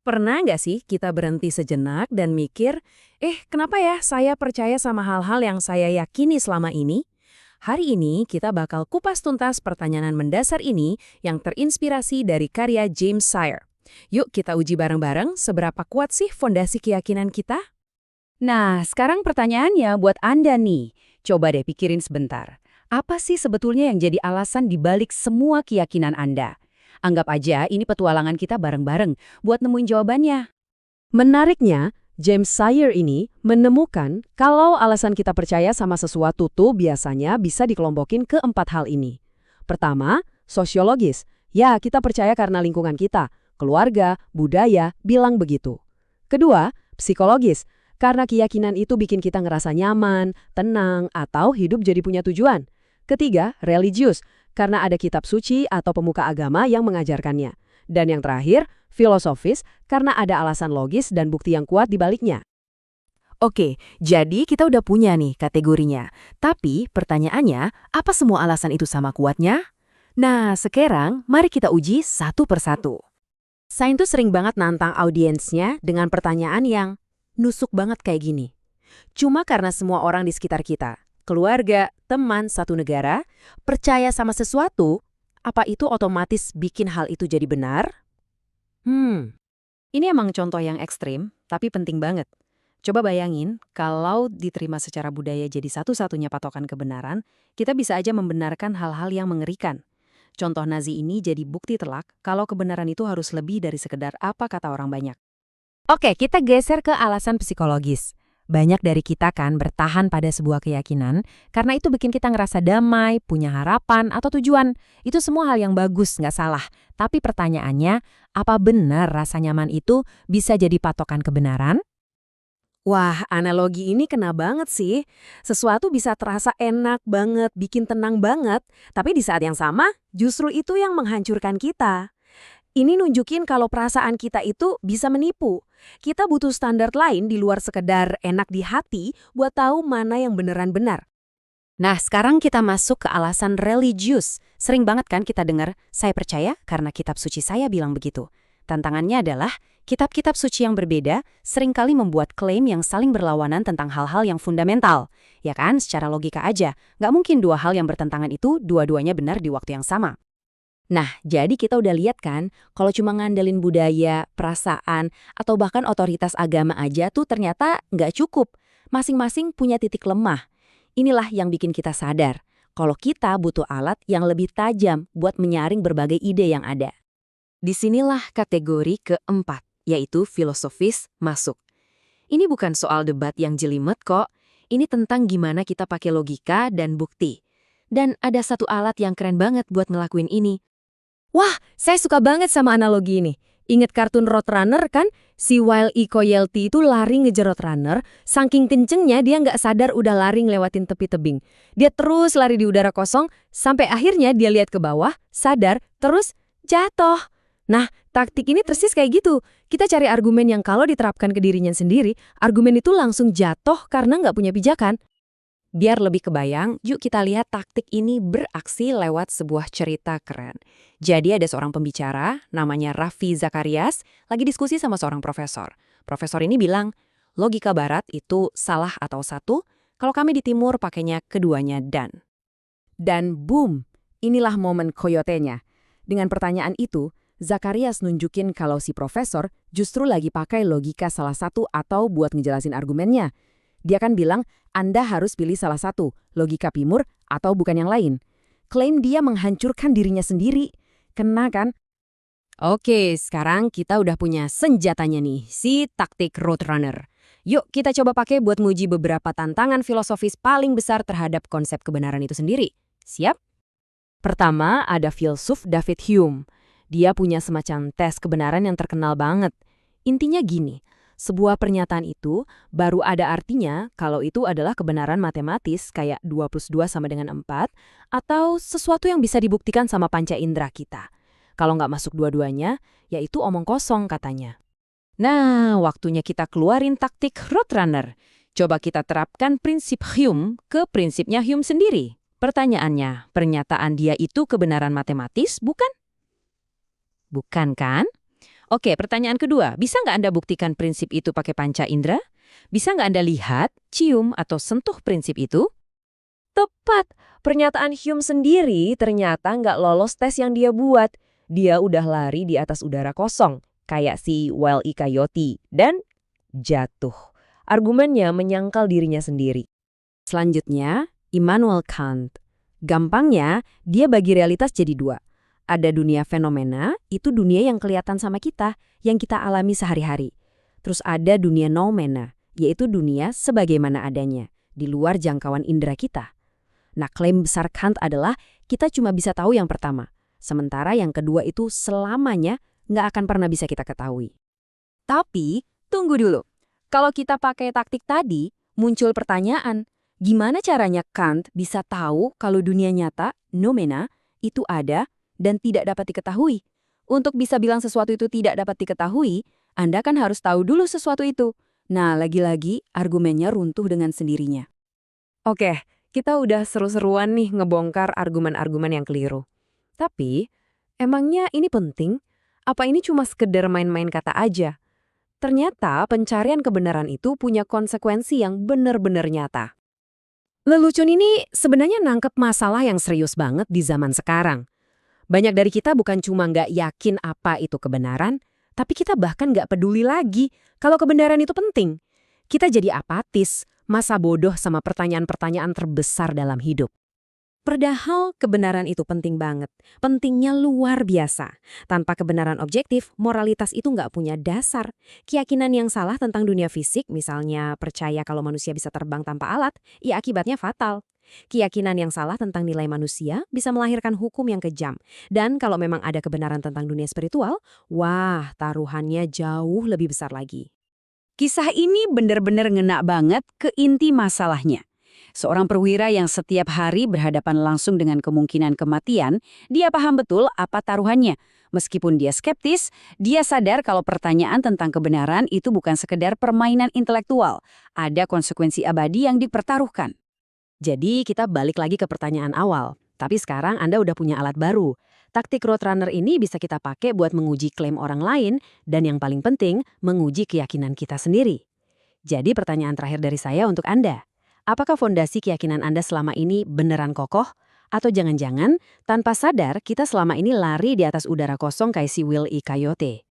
Pernah nggak sih kita berhenti sejenak dan mikir, kenapa ya saya percaya sama hal-hal yang saya yakini selama ini? Hari ini kita bakal kupas tuntas pertanyaan mendasar ini yang terinspirasi dari karya James Sire. Yuk kita uji bareng-bareng seberapa kuat sih fondasi keyakinan kita? Nah, sekarang pertanyaannya buat Anda nih. Coba deh pikirin sebentar. Apa sih sebetulnya yang jadi alasan dibalik semua keyakinan Anda? Anggap aja ini petualangan kita bareng-bareng buat nemuin jawabannya. Menariknya, James Sire ini menemukan kalau alasan kita percaya sama sesuatu tuh biasanya bisa dikelompokin ke 4 hal ini. Pertama, sosiologis. Ya, kita percaya karena lingkungan kita, keluarga, budaya, bilang begitu. Kedua, psikologis. Karena keyakinan itu bikin kita ngerasa nyaman, tenang, atau hidup jadi punya tujuan. Ketiga, religius. Karena ada kitab suci atau pemuka agama yang mengajarkannya. Dan yang terakhir, filosofis, karena ada alasan logis dan bukti yang kuat di baliknya. Oke, jadi kita udah punya nih kategorinya. Tapi pertanyaannya, apa semua alasan itu sama kuatnya? Nah, sekarang mari kita uji satu persatu. Sain tuh sering banget nantang audiensnya dengan pertanyaan yang nusuk banget kayak gini. Cuma karena semua orang di sekitar kita, keluarga, teman, satu negara, percaya sama sesuatu, apa itu otomatis bikin hal itu jadi benar? Ini emang contoh yang ekstrim, tapi penting banget. Coba bayangin, kalau diterima secara budaya jadi satu-satunya patokan kebenaran, kita bisa aja membenarkan hal-hal yang mengerikan. Contoh Nazi ini jadi bukti telak kalau kebenaran itu harus lebih dari sekedar apa kata orang banyak. Oke, kita geser ke alasan psikologis. Banyak dari kita kan bertahan pada sebuah keyakinan karena itu bikin kita ngerasa damai, punya harapan, atau tujuan. Itu semua hal yang bagus, nggak salah. Tapi pertanyaannya, apa benar rasa nyaman itu bisa jadi patokan kebenaran? Wah, analogi ini kena banget sih. Sesuatu bisa terasa enak banget, bikin tenang banget, tapi di saat yang sama, justru itu yang menghancurkan kita. Ini nunjukin kalau perasaan kita itu bisa menipu. Kita butuh standar lain di luar sekedar enak di hati buat tahu mana yang beneran benar. Nah, sekarang kita masuk ke alasan religius. Sering banget kan kita dengar, saya percaya karena kitab suci saya bilang begitu. Tantangannya adalah, kitab-kitab suci yang berbeda seringkali membuat klaim yang saling berlawanan tentang hal-hal yang fundamental. Ya kan, secara logika aja, nggak mungkin dua hal yang bertentangan itu dua-duanya benar di waktu yang sama. Nah, jadi kita udah lihat kan, kalau cuma ngandelin budaya, perasaan, atau bahkan otoritas agama aja tuh ternyata nggak cukup. Masing-masing punya titik lemah. Inilah yang bikin kita sadar, kalau kita butuh alat yang lebih tajam buat menyaring berbagai ide yang ada. Disinilah kategori keempat, yaitu filosofis masuk. Ini bukan soal debat yang jelimet kok, ini tentang gimana kita pakai logika dan bukti. Dan ada satu alat yang keren banget buat ngelakuin ini. Wah, saya suka banget sama analogi ini. Ingat kartun Roadrunner kan? Si Wile E. Coyote itu lari ngejar Roadrunner, saking kencengnya dia nggak sadar udah lari ngelewatin tepi tebing. Dia terus lari di udara kosong, sampai akhirnya dia lihat ke bawah, sadar, terus jatuh. Nah, taktik ini persis kayak gitu. Kita cari argumen yang kalau diterapkan ke dirinya sendiri, argumen itu langsung jatuh karena nggak punya pijakan. Biar lebih kebayang, yuk kita lihat taktik ini beraksi lewat sebuah cerita keren. Jadi ada seorang pembicara, namanya Raffi Zakarias, lagi diskusi sama seorang profesor. Profesor ini bilang, logika barat itu salah atau satu, kalau kami di timur pakainya keduanya dan. Dan boom, inilah momen koyotenya. Dengan pertanyaan itu, Zakarias nunjukin kalau si profesor justru lagi pakai logika salah satu atau buat ngejelasin argumennya. Dia kan bilang, Anda harus pilih salah satu, logika Pimur atau bukan yang lain. Klaim dia menghancurkan dirinya sendiri. Kena kan? Oke, sekarang kita udah punya senjatanya nih, si taktik Roadrunner. Yuk kita coba pakai buat nguji beberapa tantangan filosofis paling besar terhadap konsep kebenaran itu sendiri. Siap? Pertama, ada filsuf David Hume. Dia punya semacam tes kebenaran yang terkenal banget. Intinya gini, sebuah pernyataan itu baru ada artinya kalau itu adalah kebenaran matematis kayak 2 plus 2 sama dengan 4 atau sesuatu yang bisa dibuktikan sama panca indera kita. Kalau nggak masuk dua-duanya, yaitu omong kosong katanya. Nah, waktunya kita keluarin taktik Roadrunner. Coba kita terapkan prinsip Hume ke prinsipnya Hume sendiri. Pertanyaannya, pernyataan dia itu kebenaran matematis, bukan? Bukan kan? Oke, pertanyaan kedua, bisa nggak Anda buktikan prinsip itu pakai panca indera? Bisa nggak Anda lihat, cium, atau sentuh prinsip itu? Tepat, pernyataan Hume sendiri ternyata nggak lolos tes yang dia buat. Dia udah lari di atas udara kosong, kayak si Wile E. Coyote, dan jatuh. Argumennya menyangkal dirinya sendiri. Selanjutnya, Immanuel Kant. Gampangnya, dia bagi realitas jadi dua. Ada dunia fenomena, itu dunia yang kelihatan sama kita, yang kita alami sehari-hari. Terus ada dunia noumena, yaitu dunia sebagaimana adanya, di luar jangkauan indera kita. Nah, klaim besar Kant adalah kita cuma bisa tahu yang pertama, sementara yang kedua itu selamanya nggak akan pernah bisa kita ketahui. Tapi, tunggu dulu. Kalau kita pakai taktik tadi, muncul pertanyaan, gimana caranya Kant bisa tahu kalau dunia nyata, noumena, itu ada dan tidak dapat diketahui? Untuk bisa bilang sesuatu itu tidak dapat diketahui, Anda kan harus tahu dulu sesuatu itu. Nah, lagi-lagi argumennya runtuh dengan sendirinya. Oke, kita udah seru-seruan nih ngebongkar argumen-argumen yang keliru. Tapi, emangnya ini penting? Apa ini cuma sekedar main-main kata aja? Ternyata pencarian kebenaran itu punya konsekuensi yang benar-benar nyata. Lelucon ini sebenarnya nangkep masalah yang serius banget di zaman sekarang. Banyak dari kita bukan cuma nggak yakin apa itu kebenaran, tapi kita bahkan nggak peduli lagi kalau kebenaran itu penting. Kita jadi apatis, masa bodoh sama pertanyaan-pertanyaan terbesar dalam hidup. Padahal kebenaran itu penting banget. Pentingnya luar biasa. Tanpa kebenaran objektif, moralitas itu nggak punya dasar. Keyakinan yang salah tentang dunia fisik, misalnya percaya kalau manusia bisa terbang tanpa alat, ya akibatnya fatal. Keyakinan yang salah tentang nilai manusia bisa melahirkan hukum yang kejam. Dan kalau memang ada kebenaran tentang dunia spiritual, wah, taruhannya jauh lebih besar lagi. Kisah ini benar-benar ngena banget ke inti masalahnya. Seorang perwira yang setiap hari berhadapan langsung dengan kemungkinan kematian, dia paham betul apa taruhannya. Meskipun dia skeptis, dia sadar kalau pertanyaan tentang kebenaran itu bukan sekedar permainan intelektual. Ada konsekuensi abadi yang dipertaruhkan. Jadi kita balik lagi ke pertanyaan awal. Tapi sekarang Anda udah punya alat baru. Taktik Roadrunner ini bisa kita pakai buat menguji klaim orang lain dan yang paling penting, menguji keyakinan kita sendiri. Jadi pertanyaan terakhir dari saya untuk Anda. Apakah fondasi keyakinan Anda selama ini beneran kokoh? Atau jangan-jangan tanpa sadar kita selama ini lari di atas udara kosong kayak si Wile E. Coyote?